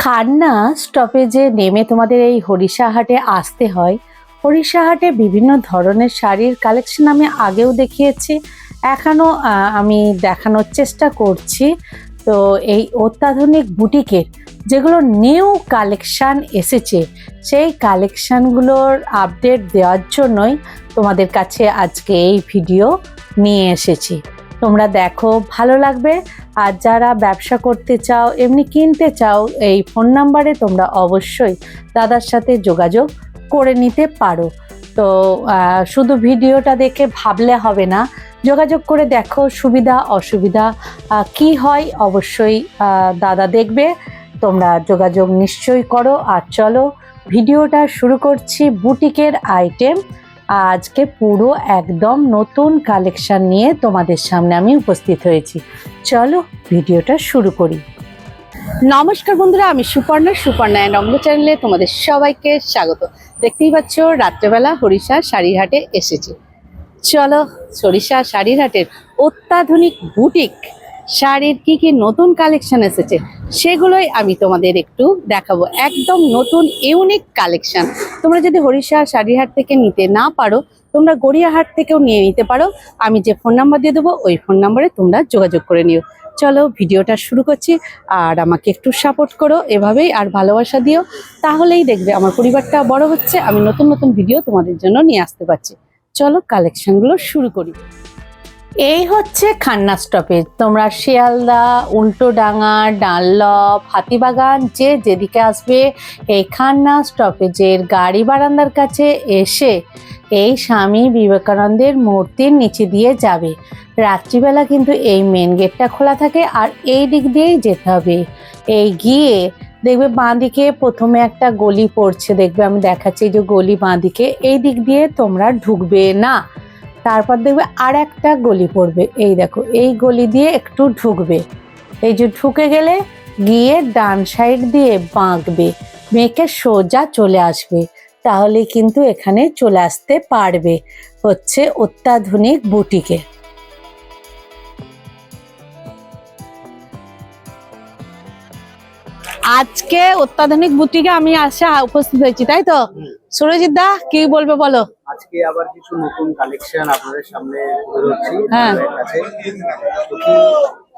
খান্না স্টপেজে নেমে তোমাদের এই হরিষাহাটে আসতে হয়। হরিষাহাটে বিভিন্ন ধরনের শাড়ির কালেকশন আমি আগেও দেখিয়েছি, এখনও আমি দেখানোর চেষ্টা করছি। তো এই অত্যাধুনিক বুটিকের যেগুলো নিউ কালেকশান এসেছে, সেই কালেকশানগুলোর আপডেট দেওয়ার জন্যই তোমাদের কাছে আজকে এই ভিডিও নিয়ে এসেছি। তোমরা দেখো, ভালো লাগবে। আর যারা ব্যবসা করতে চাও, এমনি কিনতে চাও, এই ফোন নাম্বারে তোমরা অবশ্যই দাদার সাথে যোগাযোগ করে নিতে পারো। তো শুধু ভিডিওটা দেখে ভাবলে হবে না, যোগাযোগ করে দেখো সুবিধা অসুবিধা কি হয় অবশ্যই দাদা দেখবে। তোমরা যোগাযোগ নিশ্চয়ই করো। আর চলো ভিডিওটা শুরু করছি। বুটিকের আইটেম আজকে পুরো একদম নতুন কালেকশন নিয়ে তোমাদের সামনে আমি উপস্থিত হয়েছি। চলো ভিডিওটা শুরু করি। নমস্কার বন্ধুরা, আমি সুপর্ণা অ্যান্ড অঙ্গ চ্যানেলে তোমাদের সবাইকে স্বাগত। দেখতেই পাচ্ছ রাত্রেবেলা হরিষা শাড়িরহাটে এসেছি। চলো হরিষা শাড়িরহাটের অত্যাধুনিক বুটিক শাড়ির কি কি নতুন কালেকশন এসেছে সেগুলোই আমি তোমাদের একটু দেখাবো। একদম নতুন ইউনিক কালেকশন। তোমরা যদি হরিষা শাড়িরহাট থেকে নিতে না পারো, তোমরা গড়িয়াহাট থেকেও নিয়ে নিতে পারো। আমি যে ফোন নাম্বার দিয়ে দেবো ওই ফোন নাম্বারে তোমরা যোগাযোগ করে নিও। চলো ভিডিওটা শুরু করছি। আর আমাকে একটু সাপোর্ট করো এভাবেই, আর ভালোবাসা দিও, তাহলেই দেখবে আমার পরিবারটা বড় হচ্ছে, আমি নতুন নতুন ভিডিও তোমাদের জন্য নিয়ে আসতে পারছি। চলো কালেকশনগুলো শুরু করি। এই হচ্ছে খান্না স্টপেজ। তোমরা শিয়ালদা, উল্টোডাঙ্গা, ডানলপ, হাতিবাগান যে যেদিকে আসবে, এই খান্না স্টপেজের গাড়ি বারান্দার কাছে এসে এই স্বামী বিবেকানন্দের মূর্তির নিচে দিয়ে যাবে। রাত্রিবেলা কিন্তু এই মেন গেটটা খোলা থাকে, আর এই দিক দিয়েই যেতে হবে। এই গিয়ে দেখবে বাঁ দিকে প্রথমে একটা গলি পড়ছে, দেখবে আমি দেখাচ্ছি যে গলি বাঁ দিকে, এই দিক দিয়ে তোমরা ঢুকবে না। তারপর দেখবে আর একটা গলি পড়বে, এই দেখো এই গলি দিয়ে একটু ঢুকবে। এই যে ঢুকে গেলে গিয়ে ডান সাইড দিয়ে বাঁকবে, মেয়েকে সোজা চলে আসবে, তাহলে কিন্তু এখানে চলে আসতে পারবে। হচ্ছে অত্যাধুনিক বুটিকে। আজকে অত্যাধুনিক বুটিকে আমি আসা উপস্থিত হয়েছি, তাই তো? সুরজিৎ দা কি বলবে বলো। আজকে আবার কিছু নতুন কালেকশন আপনাদের সামনে তুলে ধরছি। হ্যাঁ, প্রতি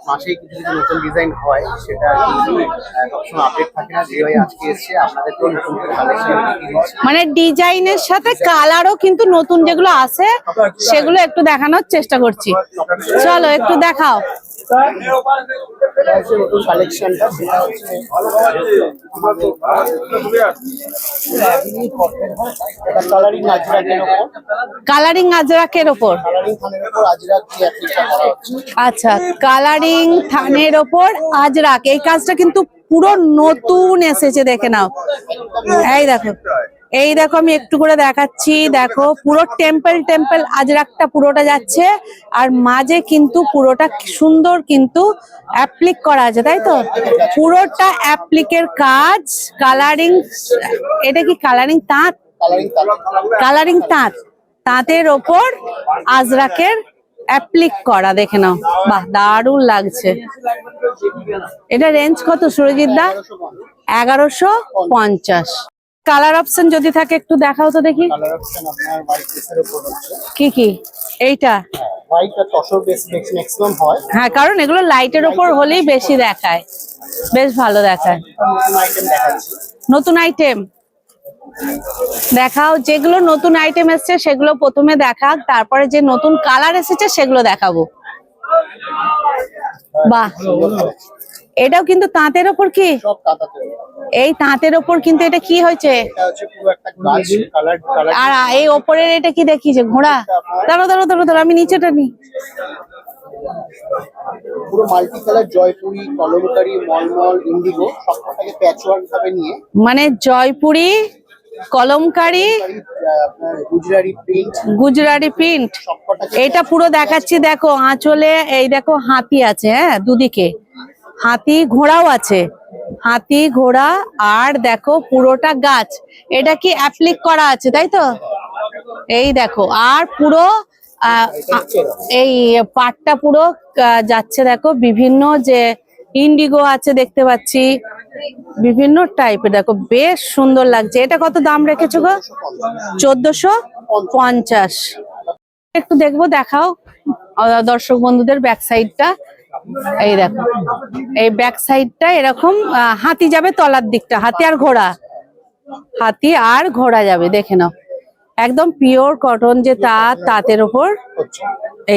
মাসে কিছু কিছু নতুন ডিজাইন হয়, সেটা সবসময় আপডেট থাকে না। যে আজকে এসছে আপনাদের তো নতুন কালেকশন, মানে ডিজাইনের সাথে কালারও কিন্তু নতুন যেগুলো আছে সেগুলো একটু দেখানোর চেষ্টা করছি। চলো একটু দেখাও নতুন কালেকশনটা। সেটা হচ্ছে কালারিং আজরাকের ওপর। কালারিং আজরাকের ওপর, কালারিং থানের ওপর আজরাক দিয়ে অ্যাপ্লিকেশন করা হচ্ছে। আচ্ছা, কালারিং থানের ওপর আজরাক, এই কাজটা কিন্তু পুরো নতুন এসেছে, দেখে নাও। এই দেখো আমি একটু করে দেখাচ্ছি। দেখো পুরো টেম্পল টেম্পল আজরাকটা পুরোটা যাচ্ছে, আর মাঝে কিন্তু পুরোটা সুন্দর কিন্তু অ্যাপ্লিক করা আছে, তাই তো? পুরোটা অ্যাপ্লিকের কাজ। কালারিং, এটা কি কালারিং তাঁত? কালারিং তাঁত, তাঁতের ওপর আজরাকের অ্যাপ্লিক করা, দেখে নাও। বাহ, দারুণ লাগছে। এটা রেঞ্জ কত সুরজিৎ দা? 1150। কালার অপশন যদি থাকে একটু দেখাও তো দেখি। কালার অপশন আপনার হোয়াইট বেসের উপর হচ্ছে। কি কি? এইটা হোয়াইট আর তসর বেস ম্যাক্সিমাম হয়। হ্যাঁ, কারণ এগুলো লাইটের উপর হলেই বেশি দেখায়, বেশ ভালো দেখায়। নতুন আইটেম দেখাচ্ছি। নতুন আইটেম দেখাও, যেগুলো নতুন আইটেম এসছে সেগুলো প্রথমে দেখাক, তারপরে যে নতুন কালার এসেছে সেগুলো দেখাবো। বাহ, এটাও কিন্তু তাঁতের ওপর। কি সব কাঁথাতে। এই তাঁতের ওপর কিন্তু এটা কি হয়েছে? এটা হচ্ছে পুরো একটা গাছ কালার। আর এই ওপরের এটা কি দেখিয়েছে? ঘোড়া। দাঁড়ো দাঁড়ো দাঁড়ো দাঁড়ো, আমি নিচেটা নি। পুরো multi colour Jaipuri, Kalamkari, mulmul, indigo সবকটাকে প্যাচওয়ার্ক ভাবে নিয়ে, মানে জয়পুরি, কলমকারি, আপনার গুজরাটি প্রিন্ট, গুজরাটি প্রিন্ট, এটা পুরো দেখাচ্ছি। দেখো আঁচলে এই দেখো হাতি আছে, হ্যাঁ দুদিকে হাতি, ঘোড়াও আছে, হাতি ঘোড়া, আর দেখো পুরোটা গাছ। এটা কি অ্যাপ্লিক করা আছে, তাই তো? এই দেখো, আর পুরো এই পাটটা পুরো যাচ্ছে। দেখো বিভিন্ন যে ইন্ডিগো আছে দেখতে পাচ্ছি, বিভিন্ন টাইপের, দেখো বেশ সুন্দর লাগছে। এটা কত দাম রেখেছো গো? 1450। একটু দেখবো, দেখাও দর্শক বন্ধুদের ব্যাক সাইডটা। এই দেখো, এই ব্যাক সাইডটা এরকম হাতি যাবে তলার দিকটা, হাতি আর ঘোড়া, হাতি আর ঘোড়া যাবে, দেখে নাও। একদম পিওর কটন যে তাঁতের ওপর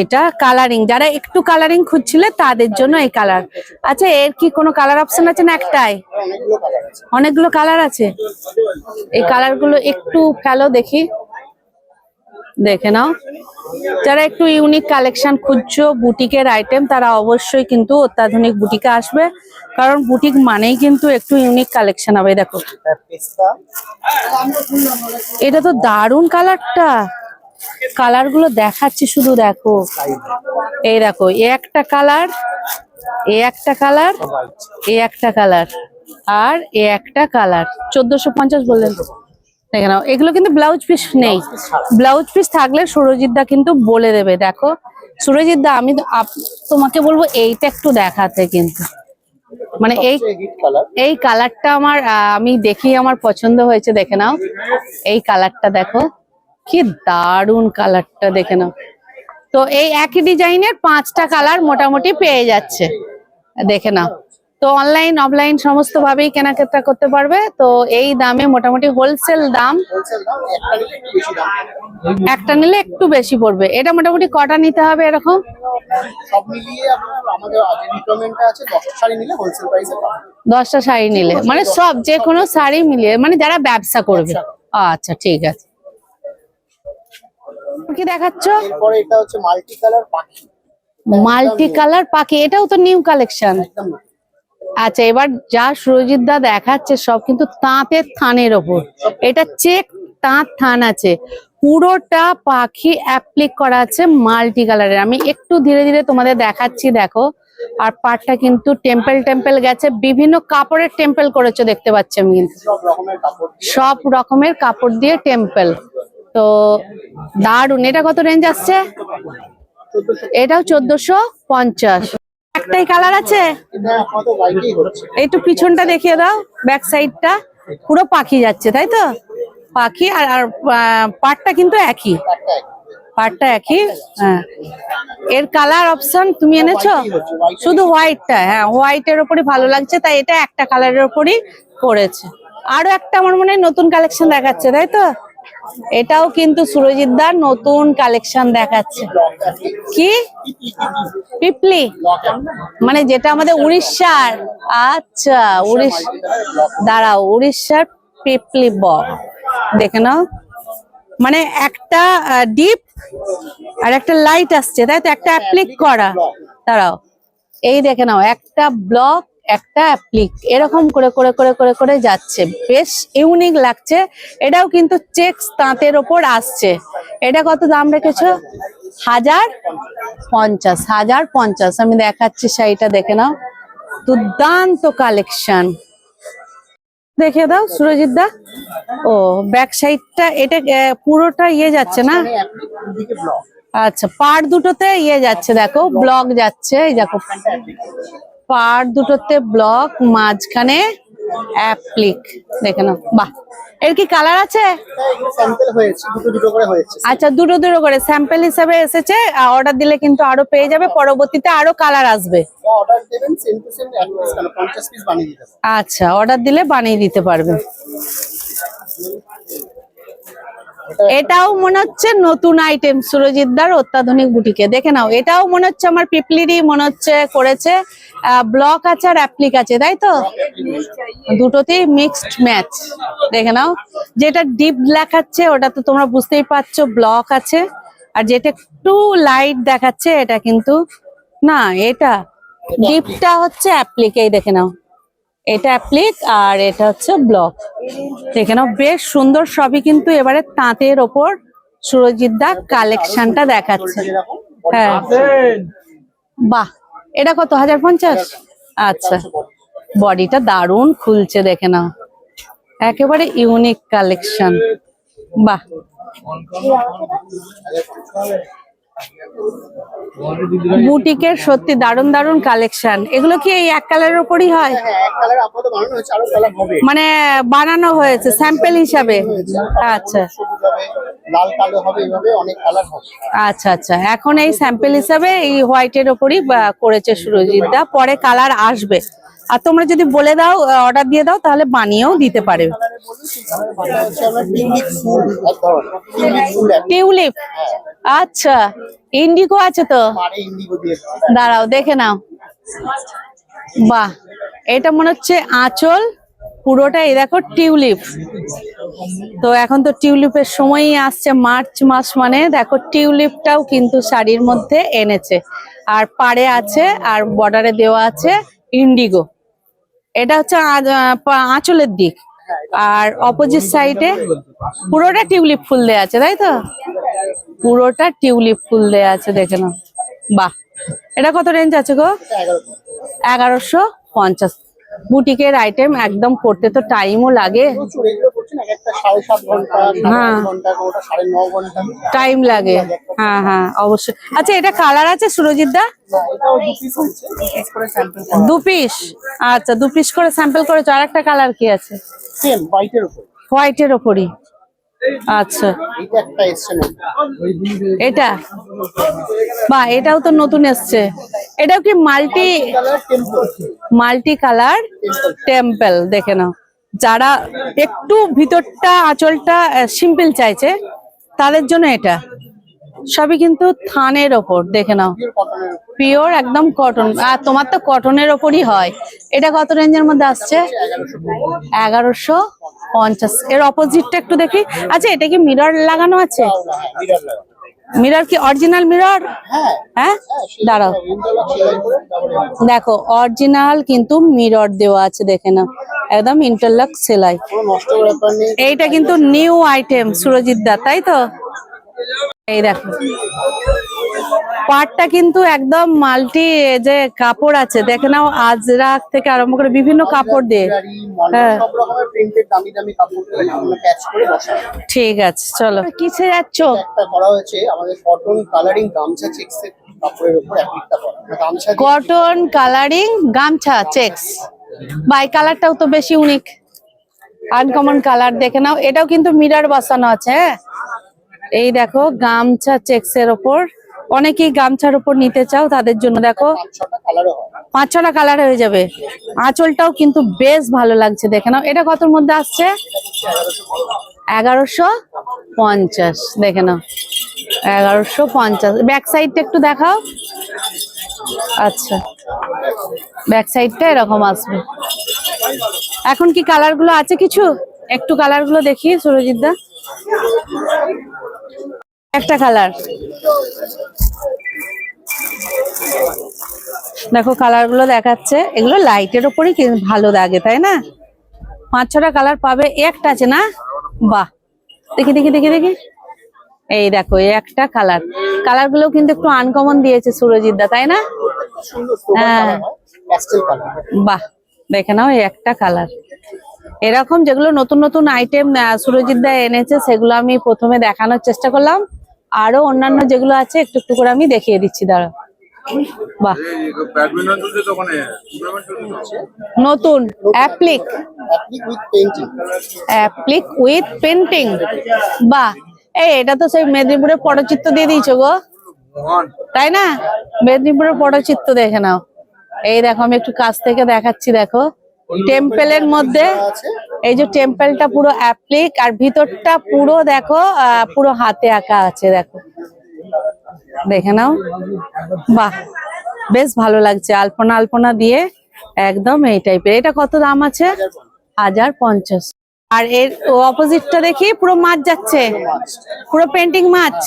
এটা কালারিং, যারা একটু কালারিং খুঁজছিলে তাদের জন্য এই কালার। আচ্ছা, এর কি কোনো কালার অপশন আছে না একটাই? অনেকগুলো কালার আছে। এই কালার গুলো একটু ফেলো দেখি, দেখে নাও। যারা একটু ইউনিক কালেকশন খুঁজছো, বুটিকের আইটেম, তারা অবশ্যই কিন্তু অত্যাধুনিক বুটিকে আসবে, কারণ বুটিক মানেই কিন্তু একটু ইউনিক কালেকশন হবে। দেখো এটা তো দারুণ কালারটা, কালার গুলো দেখাচ্ছি শুধু, দেখো এই দেখো, এ একটা কালার, এ একটা কালার, এ একটা কালার, আর এ একটা কালার। 1450 বললেন, দেখে নাও। এগুলো কিন্তু ব্লাউজ পিস নেই, ব্লাউজ পিস থাকলে সুরজিৎ দা কিন্তু বলে দেবে। দেখো সুরজিৎ দা, আমি তোমাকে বলবো এইটা একটু দেখাতে, কিন্তু মানে এই কালারটা আমার আমি দেখি আমার পছন্দ হয়েছে, দেখে নাও। এই কালারটা দেখো, কি দারুণ কালারটা, দেখে নাও। তো এই একই ডিজাইনের 5টা কালার মোটামুটি পেয়ে যাচ্ছে, দেখে নাও। তো অনলাইন অফলাইন সমস্ত ভাবেই কেনাকাটা করতে পারবে। তো এই দামে মোটামুটি হোলসেল দাম, একটা নিলে একটু বেশি পড়বে। এটা মোটামুটি কটা নিতে হবে এরকম? সব মিলিয়ে আমাদের রিকোয়ারমেন্টটা আছে 10টা শাড়ি নিলে হোলসেল প্রাইসে পাবেন। 10টা শাড়ি নিলে মানে সব যে কোনো শাড়ি মিলিয়ে, মানে যারা ব্যবসা করবে। আচ্ছা ঠিক আছে। কি দেখাচ্ছ? এরপরে এটা হচ্ছে মাল্টি কালার পাখি। মাল্টি কালার পাখি, এটাও তো নিউ কালেকশন। আচ্ছা, এবার যা সুরজিৎ দা দেখাচ্ছে সব কিন্তু তাঁতের থানের ওপর। এটা চেক তাঁত থান আছে, পুরোটা পাখি অ্যাপ্লিক করা আছে মাল্টি কালারের। আমি একটু ধীরে ধীরে তোমাদের দেখাচ্ছি, দেখো। আর পাটটা কিন্তু টেম্পল টেম্পল গেছে, বিভিন্ন কাপড়ের টেম্পল করেছো দেখতে পাচ্ছি আমি, কিন্তু সব রকমের কাপড় দিয়ে টেম্পল। তো দারুন। এটা কত রেঞ্জ আসছে? এটাও 1450। একটাই কালার আছে? একটু পিছনটা দেখিয়ে দাও, ব্যাক সাইডটা পুরো পাখি যাচ্ছে, তাই তো? পাখি আর পাটটা কিন্তু একই, পাটটা একই। হ্যাঁ, এর কালার অপশন তুমি এনেছো? শুধু হোয়াইটটা? হ্যাঁ, হোয়াইটের ওপরই ভালো লাগছে, তাই এটা একটা কালারের ওপরই করেছে। আরো একটা আমার মনে হয় নতুন কালেকশন দেখাচ্ছে, তাই তো? এটাও কিন্তু সুরজিৎ দার নতুন কালেকশন দেখাচ্ছে। কি পিপলি? মানে যেটা আমাদের উড়িষ্যার? আচ্ছা, দাঁড়াও, উড়িষ্যার পিপলি দেখে নাও। মানে একটা ডিপ আর একটা লাইট আসছে, তাই তো? একটা অ্যাপ্লিক করা, দাঁড়াও, এই দেখে নাও, একটা ব্লক একটা অ্যাপ্লিক, এরকম করে করে করে করে করে যাচ্ছে, বেশ ইউনিক লাগছে। এটাও কিন্তু চেকস তাঁতের ওপর আসছে। এটা কত দাম রেখেছো? 1050। 1050 আমি দেখাচ্ছি শাড়িটা, দেখে নাও, দুর্দান্ত কালেকশন। দেখে দাও সুরজিৎ দা। ও ব্যাক সাইডটা, এটা পুরোটা ইয়ে যাচ্ছে না? আচ্ছা, পার দুটোতে ইয়ে যাচ্ছে, দেখো ব্লক যাচ্ছে, এই দেখো পার দুটোতে ব্লক, মাঝখানে অ্যাপ্লিক, দেখে নাও। বাহ, এর কি কালার আছে? আচ্ছা, দুটো দুটো করে স্যাম্পল হিসাবে এসেছে। অর্ডার দিলে কিন্তু আরো পেয়ে যাবে, পরবর্তীতে আরো কালার আসবে। আচ্ছা, অর্ডার দিলে বানিয়ে দিতে পারবে। এটাও মনে হচ্ছে নতুন আইটেম সুরজিৎ দার অত্যাধুনিক বুটিকে, দেখে নাও। এটাও মনে হচ্ছে আমার পিপলিরই মনে হচ্ছে করেছে, ব্লক আছে আর অ্যাপ্লিক আছে, তাই তো? দুটোতেই মিক্সড ম্যাচ, দেখে নাও। যেটা ডিপ দেখাচ্ছে ওটা তো তোমরা বুঝতেই পারছো ব্লক আছে, আর যেটা একটু লাইট দেখাচ্ছে এটা কিন্তু না, এটা ডিপটা হচ্ছে অ্যাপ্লিক, এই দেখে নাও, এটা অ্যাপ্লিক আর এটা হচ্ছে ব্লক, দেখে নাও। বেশ সুন্দর, সবই কিন্তু এবারে তাঁতের ওপর সুরজিৎ দা কালেকশনটা দেখাচ্ছে। হ্যাঁ, বাহ, এটা কত? 1050। আচ্ছা, বডিটা দারুণ খুলছে, দেখে নাও, একেবারে ইউনিক কালেকশন। বাহ, বুটিকের সত্যি দারুণ দারুণ কালেকশন। এগুলো কি এই এক কালারের উপরই হয়? হ্যাঁ, এক কালার আপাতত বানানো হয়েছে, আরো কালার হবে। মানে বানানো হয়েছে স্যাম্পল হিসাবে? আচ্ছা সবুজ হবে, লাল কালো হবে, এইভাবে অনেক কালার হবে। আচ্ছা আচ্ছা, এখন এই স্যাম্পল হিসাবে এই হোয়াইটের ওপরই করেছে সুরজিৎ দা, পরে কালার আসবে। আর তোমরা যদি বলে দাও, অর্ডার দিয়ে দাও, তাহলে বানিয়েও দিতে পারে। এটা হচ্ছে আমরা টিউলিপ ফুল এক ধরনের, টিউলিপ ফুল টিউলিপ, আচ্ছা ইন্ডিগো আছে তো, পারে ইন্ডিগো দিয়ে। দাঁড়াও দেখে নাও। বাহ, এটা মনে হচ্ছে আঁচল পুরোটা, এই দেখো টিউলিপ। তো এখন তো টিউলিপের সময়ই আসছে, মার্চ মাস মানে দেখো টিউলিপটাও কিন্তু শাড়ির মধ্যে এনেছে। আর পাড়ে আছে আর বর্ডারে দেওয়া আছে ইন্ডিগো। এটা হচ্ছে আঁচলের দিক, আর অপোজিট সাইডে পুরোটা টিউলিপ ফুল দেয়া আছে, তাই তো? পুরোটা টিউলিপ ফুল দেয়া আছে, দেখে নাও। বাহ, এটা কত রেঞ্জ আছে গো? 1150। বুটিকের আইটেম, একদম করতে তো টাইমও লাগে। প্রচুর এগুলো করছেন, এক একটা 7.5 ঘন্টা, 7 ঘন্টা, কোনটা 9.5 ঘন্টা টাইম লাগে। হ্যাঁ হ্যাঁ অবশ্যই। আচ্ছা, এটা কালার আছে সুরজিৎ দা? এটাও 2 পিস হয়েছে, 2 পিস করে স্যাম্পল 2 পিস, আচ্ছা 2 পিস করে স্যাম্পল করেছো। আর একটা কালার কি আছে? সেম হোয়াইটের উপর। হোয়াইটের ওপরই, আচ্ছা। এটা একটা এসছে না, এটা বাহ, এটাও তো নতুন এসছে। এটাও কি multi colour temple. Multi colour temple? দেখে নাও, যারা একটু ভিতরটা আঁচলটা সিম্পল চাইছে তাদের জন্য এটা। সবই কিন্তু থানের ওপর, দেখে নাও, পিওর কটনের উপর। পিওর একদম কটন। আর তোমার তো কটনের ওপরই হয়। এটা কত রেঞ্জের মধ্যে আসছে? 1150। এর অপোজিটটা একটু দেখি। আচ্ছা, এটা কি মিরর লাগানো আছে? মিরর লাগা। মিরর কি অরিজিনাল মিরর? হ্যাঁ হ্যাঁ, দাঁড়াও ইন্টারলক সেলাই করে তারপরে দেখো, অরিজিনাল কিন্তু মিরর দেওয়া আছে, দেখে নাও, একদম ইন্টারলক সেলাই। কোনো নষ্ট করার ব্যাপার নেই। এইটা কিন্তু নিউ আইটেম সুরজিৎ দা, তাই তো? এই দেখো, পাটটা কিন্তু একদম মাল্টি, যে কাপড় আছে দেখে নাও, আজরাক থেকে আরম্ভ করে বিভিন্ন কাপড় দিয়ে। হ্যাঁ। সব রকমের প্রিন্টেড দামি দামি কাপড় করে আমরা প্যাচ করে বসানো। ঠিক আছে, চলো। কিসে যাচ্ছ? একটা করা হয়েছে আমাদের কটন কালারিং গামছা চেকসের কাপড়ের উপর একটা করা, গামছা দিয়ে কটন কালারিং গামছা চেক্স। বাই, কালারটাও তো বেশি ইউনিক, আনকমন কালার, দেখে নাও। এটাও কিন্তু মিরর বসানো আছে। হ্যাঁ, এই দেখো গামছা চেক্স এর ওপর। অনেকেই গামছার উপর নিতে চাও, তাদের জন্য দেখো 5-6টা কালারও হয়। 5-6টা কালার হয়ে যাবে। আঁচলটাও কিন্তু বেশ ভালো লাগছে, দেখে নাও। এটা কতর মধ্যে আসছে? 1150। দেখে নাও, 1150। ব্যাক সাইডটা একটু দেখাও। আচ্ছা, ব্যাক সাইডটা এরকম আসবে। এখন কি কালার গুলো আছে কিছু? একটু কালার গুলো দেখি সুরজিৎ দা। একটা কালার দেখো, কালার গুলো দেখাচ্ছে। এগুলো লাইটের ওপরই ভালো লাগে, তাই না? 5-6টা কালার পাবে। একটা আছে না? বাহ, দেখি দেখি দেখি দেখি। এই দেখো, এই একটা কালার। কালার গুলো কিন্তু একটু আনকমন দিয়েছে সুরজিৎ দা, তাই না? সুন্দর সোবার কালার হয়, প্যাস্টেল কালার। বাহ, দেখে নাও, এই একটা কালার। এরকম যেগুলো নতুন নতুন আইটেম সুরজিৎ দা এনেছে, সেগুলো আমি প্রথমে দেখানোর চেষ্টা করলাম। আরো অন্যান্য যেগুলো আছে একটু একটু করে আমি দেখিয়ে দিচ্ছি, দাঁড়াও। বাহ, নতুন applique with painting. Applique with painting. বাহ, এটা তো সেই মেদিনীপুরের পটচিত্র দিয়ে দিয়েছো গো, তাই না? মেদিনীপুরের পটচিত্র, দেখে নাও। এই দেখো, আমি একটু কাছ থেকে দেখাচ্ছি। দেখো, টেম্পলের মধ্যে এই যে টেম্পলটা পুরো অ্যাপ্লিক, আর ভিতরটা পুরো দেখো পুরো হাতে আঁকা আছে, দেখো, দেখে নাও। বাহ, বেশ ভালো লাগছে, আলপনা আলপনা দিয়ে একদম এই টাইপের। এটা কত দাম আছে? 1050। আর এর অপোজিটটা দেখি, পুরো মাছ যাচ্ছে, পুরো পেন্টিং মাছ,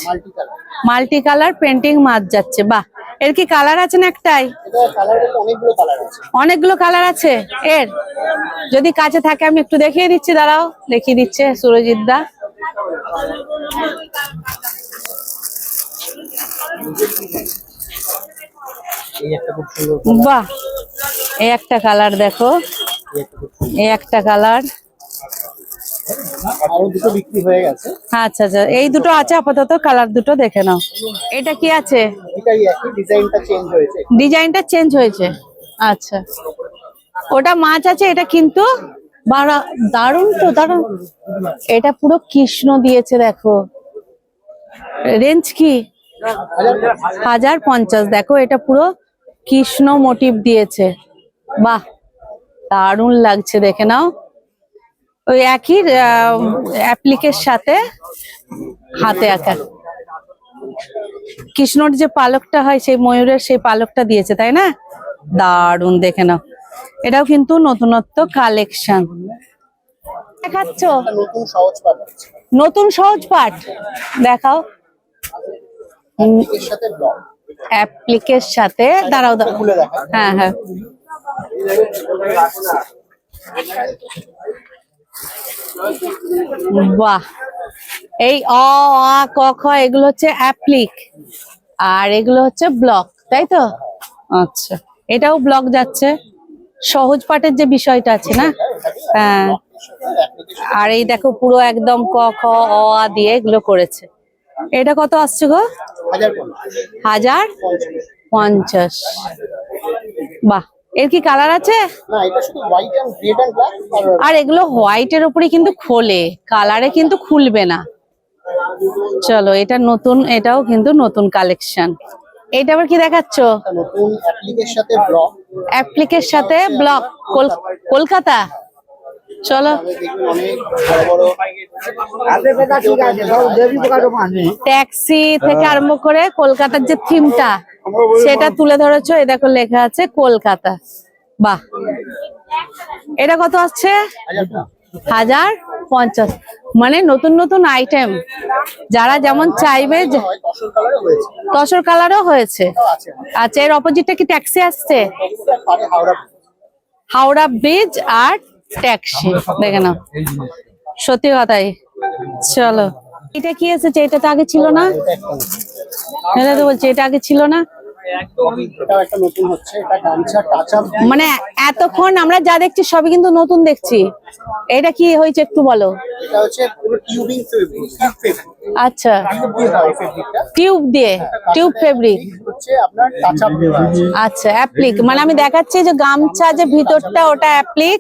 মাল্টি কালার পেন্টিং মাছ যাচ্ছে। বাহ, এর কি কালার আছে না একটাই? অনেকগুলো কালার আছে। অনেকগুলো কালার আছে এর। যদি কাছে থাকে আমি একটু দেখিয়ে দিচ্ছি, দাঁড়াও, দেখিয়ে দিচ্ছে সুরজিৎ দা। বাহ, এই একটা কালার দেখো, এই একটা কালার। আরো দুটো বিক্রি হয়ে গেছে। আচ্ছা আচ্ছা, এই দুটো আছে আপাতত, কালার দুটো দেখে নাও। এটা কি আছে? এটাই একই, ডিজাইনটা চেঞ্জ হয়েছে। ডিজাইনটা চেঞ্জ হয়েছে। আচ্ছা, ওটা মাছ আছে, এটা কিন্তু দারুণ তো দারুণ। এটা পুরো কৃষ্ণ দিয়েছে দেখো। রেঞ্জ কি? 1050। দেখো এটা পুরো কৃষ্ণ মোটিভ দিয়েছে। বাহ, দারুণ লাগছে, দেখে নাও। ওই একই অ্যাপ্লিকের সাথে হাতে আঁকা কৃষ্ণর যে পালকটা হয়, সেই ময়ূরের সেই পালকটা দিয়েছে, তাই না? দারুণ, দেখে নাও। এটাও কিন্তু নতুনত্ব কালেকশন দেখাচ্ছ। নতুন সহজ পাট আছে, নতুন সহজ পাট দেখাও। এর সাথে ব্লক অ্যাপ্লিকের সাথে দাঁড়াও দাঁড়াও। খুলে দেখা। হ্যাঁ হ্যাঁ, বাহ। এই অ আ ক খ এগুলো হচ্ছে অ্যাপ্লিক, আর এগুলো হচ্ছে ব্লক, তাই তো? আচ্ছা, এটাও ব্লক যাচ্ছে। সহজ পাঠের যে বিষয়টা আছে না, হ্যাঁ। আর এই দেখো পুরো একদম ক খ অ আ দিয়ে এগুলো করেছে। এটা কত আসছে গো? 1050। বাহ, এর কি কালার আছে? না, এটা শুধু white and red and black. আর এগুলো হোয়াইটের উপরে কিন্তু খোলে, কালারে কিন্তু খুলবে না। চলো, এটা নতুন, এটাও কিন্তু নতুন কালেকশন। এটা আবার কি দেখাচ্ছ? নতুন অ্যাপ্লিকের সাথে ব্লক। অ্যাপ্লিকের সাথে ব্লক, কলকাতা। চলো, অনেক বড় বড় ট্যাক্সি থেকে আরম্ভ করে কলকাতার যে থিমটা, সেটা তুলে ধরেছো। এই দেখো লেখা আছে কলকাতা। বাহ, এটা কত আসছে? 1050। মানে নতুন নতুন আইটেম, যারা যেমন চাইবে। তসর কালারও হয়েছে। আচ্ছা, এর অপোজিটটা কি ট্যাক্সি আসছে? হাওড়া ব্রিজ আর ট্যাক্সি, দেখে নাও। সত্যি কথাই। চলো, এটা কি এসেছে? এটা তো আগে ছিল না। এটা তো বলছি এটা আগে ছিল না। একটা নতুন হচ্ছে, এটা গামছা টাচ আপ। মানে এতক্ষণ আমরা যা দেখছি সবই কিন্তু নতুন দেখছি। এটা কি হয়েছে একটু বলো। এটা হচ্ছে পুরো টিউবিং ফেব্রিক। আচ্ছা, হয় ফেব্রিকটা টিউব দিয়ে, টিউব ফেব্রিক। হচ্ছে আপনার টাচ আপ দেওয়া আছে। আচ্ছা, অ্যাপ্লিক। মানে আমি দেখাচ্ছি যে গামছা যে ভিতরটা ওটা অ্যাপ্লিক,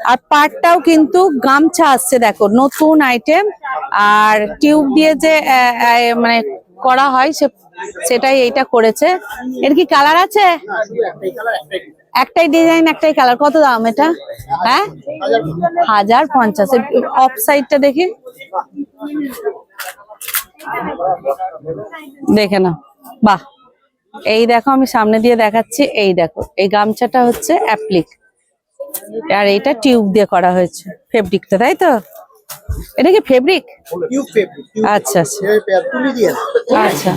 আর পাটটাও কিন্তু গামছা আসছে। দেখো নতুন আইটেম। আর টিউব দিয়ে যে মানে করা হয়, সেটাই এইটা করেছে। এর কি কালার আছে? শুধু একটাই কালার, একটাই ডিজাইন, একটাই কালার। কত দাম এটা? হ্যাঁ, 1050। অফ সাইডটা দেখি, দেখে নাও। বাহ, এই দেখো আমি সামনে দিয়ে দেখাচ্ছি। এই দেখো, এই গামছাটা হচ্ছে অ্যাপ্লিক, আর এইটা টিউব দিয়ে করা হয়েছে ফেব্রিকটা, তাই তো? এটা কি ফেব্রিক? Tube fabric. আচ্ছা আচ্ছা তুলি দিয়ে আচ্ছা,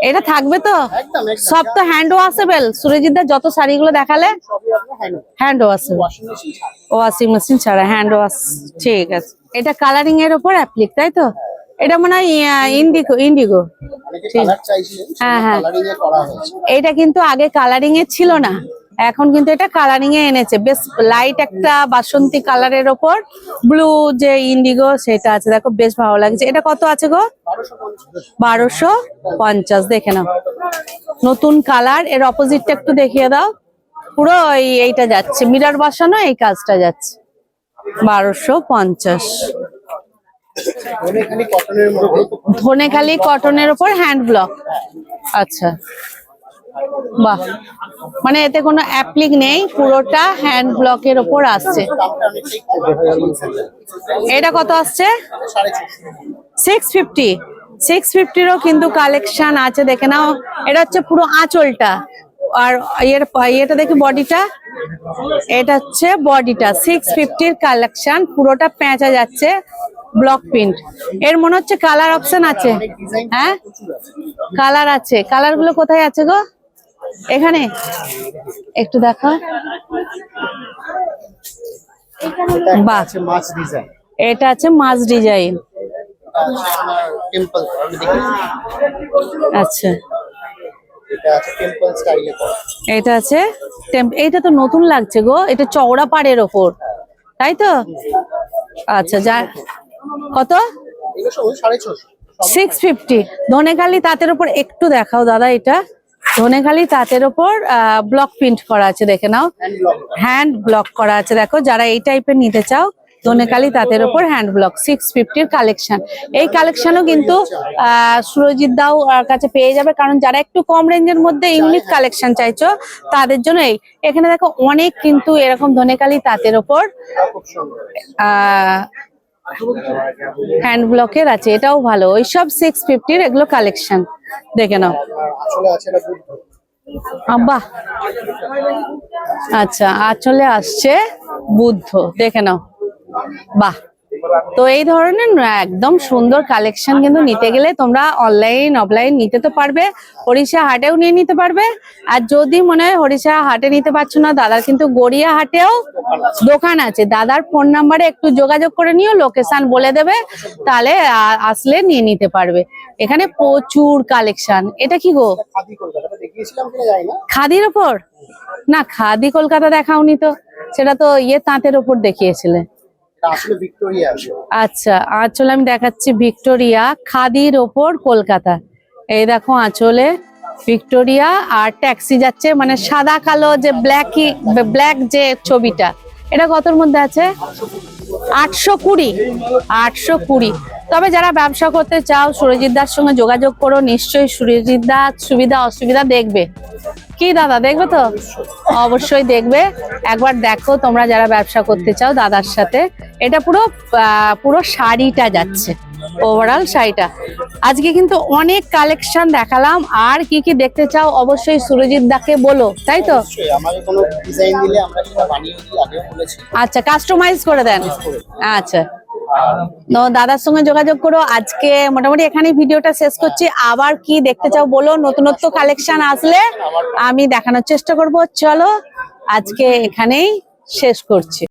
এটা থাকবে তো? একদম সব তো হ্যান্ড ওয়াশেবল। সুরজিৎদার যত শাড়িগুলো দেখালে সবই আপনার হ্যান্ড ওয়াশেবল, ওয়াশিং মেশিন ছাড়া। ওয়াশিং মেশিন ছাড়া হ্যান্ড ওয়াশ। ঠিক আছে, এটা কালারিং এর উপর অ্যাপ্লিক, তাই তো? এটা মনে হয় ইন্ডিগো। ইন্ডিগো, অনেকে কালার চাইছিলেন, হ্যাঁ হ্যাঁ। কালারিং এ করা হয়েছে। এটা কিন্তু আগে কালারিং এ ছিল না, এখন কিন্তু এটা কালারিং এ এনেছে। বেশ লাইট একটা বাসন্তী কালারের ওপর ব্লু যে ইন্ডিগো সেটা আছে। দেখো বেশ ভালো লাগছে। এটা কত আছে গো? 1250। দেখে নাও, নতুন কালার। এর অপোজিটটা একটু দেখিয়ে দাও। পুরো এইটা যাচ্ছে, মিরর বসানো, এই কাজটা যাচ্ছে। 1250। ধনেখালি কটনের মধ্যে। ধনেখালি কটনের ওপর হ্যান্ড ব্লক। আচ্ছা, বাহ। মানে এতে কোনো অ্যাপ্লিক নেই, পুরোটা হ্যান্ড ব্লকের ওপর আসছে। দামটা অনেকটাই কম। এটা কত আসছে? 650। 650। 650-রও কিন্তু কালেকশন আছে, দেখে নাও। এটা হচ্ছে পুরো আঁচলটা, আর এটা দেখি বডিটা। এটা হচ্ছে বডিটা। 650-র কালেকশন, পুরোটা পেঁচা যাচ্ছে, ব্লক প্রিন্ট। এর মনে হচ্ছে কালার অপশন আছে। হ্যাঁ, কালার আছে। কালার গুলো কোথায় আছে গো? এখানে একটু দেখো। বাহ, মাছ ডিজাইন। এটা আছে মাছ ডিজাইন। টেম্পল আমি দেখি। আচ্ছা, এটা আছে টেম্পল স্টাইলে করা। এটা আছে এইটা তো নতুন লাগছে গো। এটা চওড়া পাড়ের ওপর, তাই তো? আচ্ছা, যা কত? এগুলো সব 650। 650। ধনেখালি তাঁতের উপর একটু দেখাও দাদা, এটা ধনেখালি তাঁতের উপর ব্লক প্রিন্ট করা আছে, দেখে নাও, হ্যান্ড ব্লক করা আছে। দেখো যারা এই টাইপের নিতে চাও, ধনেখালি তাঁতের উপর হ্যান্ড ব্লক 650-র কালেকশন। এই কালেকশনও কিন্তু সুরজিৎ দাও কাছে পেয়ে যাবে, কারণ যারা একটু কম রেঞ্জের মধ্যে ইউনিক কালেকশন চাইছো তাদের জন্য এখানে দেখো অনেক কিন্তু এরকম ধনেখালি তাঁতের উপর খুব সুন্দর। হ্যান্ড ব্লকের আছে, এটাও ভালো। ওই সব 650-র এগুলো কালেকশন, দেখে নাও। আসলে আছে এটা বুদ্ধ। বাহ, আচ্ছা আঁচলে আসছে বুদ্ধ, দেখে নাও, বাহ। তো এই ধরনের একদম সুন্দর কালেকশন কিন্তু নিতে গেলে তোমরা অনলাইন অফলাইন নিতে তো পারবে, হরিষা হাটেও নিয়ে নিতে পারবে। আর যদি মনে হয় হরিষা হাটে নিতে পারছো না, দাদার কিন্তু গড়িয়া হাটেও দোকান আছে। দাদার ফোন নাম্বারে একটু যোগাযোগ করে নিও, লোকেশন বলে দেবে, তাহলে আসলে নিয়ে নিতে পারবে। এখানে প্রচুর কালেকশন। এটা কি গো? খাদি কলকাতাটা দেখিয়েছিলাম কিনা জানি না। খাদির ওপর? না, খাদি কলকাতা দেখাওনি তো, সেটা তো তাঁতের ওপর দেখিয়েছিলে। এটা আসলে ভিক্টোরিয়া আছে। আচ্ছা, আঁচল আমি দেখাচ্ছি ভিক্টোরিয়া, খাদির ওপর কলকাতা। এই দেখো আঁচলে ভিক্টোরিয়া, আর ট্যাক্সি যাচ্ছে, মানে সাদা কালো যে ব্ল্যাক যে ছবিটা, এটা কতর মধ্যে আছে? 820। 820। তবে যারা ব্যবসা করতে চাও সুরজিৎ দার সঙ্গে যোগাযোগ করো, নিশ্চয়ই সুরজিৎ দা সুবিধা অসুবিধা দেখবে। কি দাদা, দেখবে তো? অবশ্যই দেখবে। একবার দেখো তোমরা যারা ব্যবসা করতে চাও দাদার সাথে। এটা পুরো শাড়িটা যাচ্ছে, ওভারঅল শাড়িটা। আজকে কিন্তু অনেক কালেকশন দেখালাম, আর কি কি দেখতে চাও অবশ্যই সুরজিৎ দাকে বলো, তাই তো? নিশ্চয়ই আমাকে কোনো ডিজাইন দিলে আমরা সেটা বানিয়ে দিই, আগেও বলেছি। আচ্ছা, কাস্টমাইজ করে দেন। আচ্ছা, তো দাদার সঙ্গে যোগাযোগ করো। আজকে মোটামুটি এখানেই ভিডিওটা শেষ করছি। আবার কি দেখতে চাও বলো, নতুনত্ব কালেকশন আসলে আমি দেখানোর চেষ্টা করব। চলো আজকে এখানেই শেষ করছি।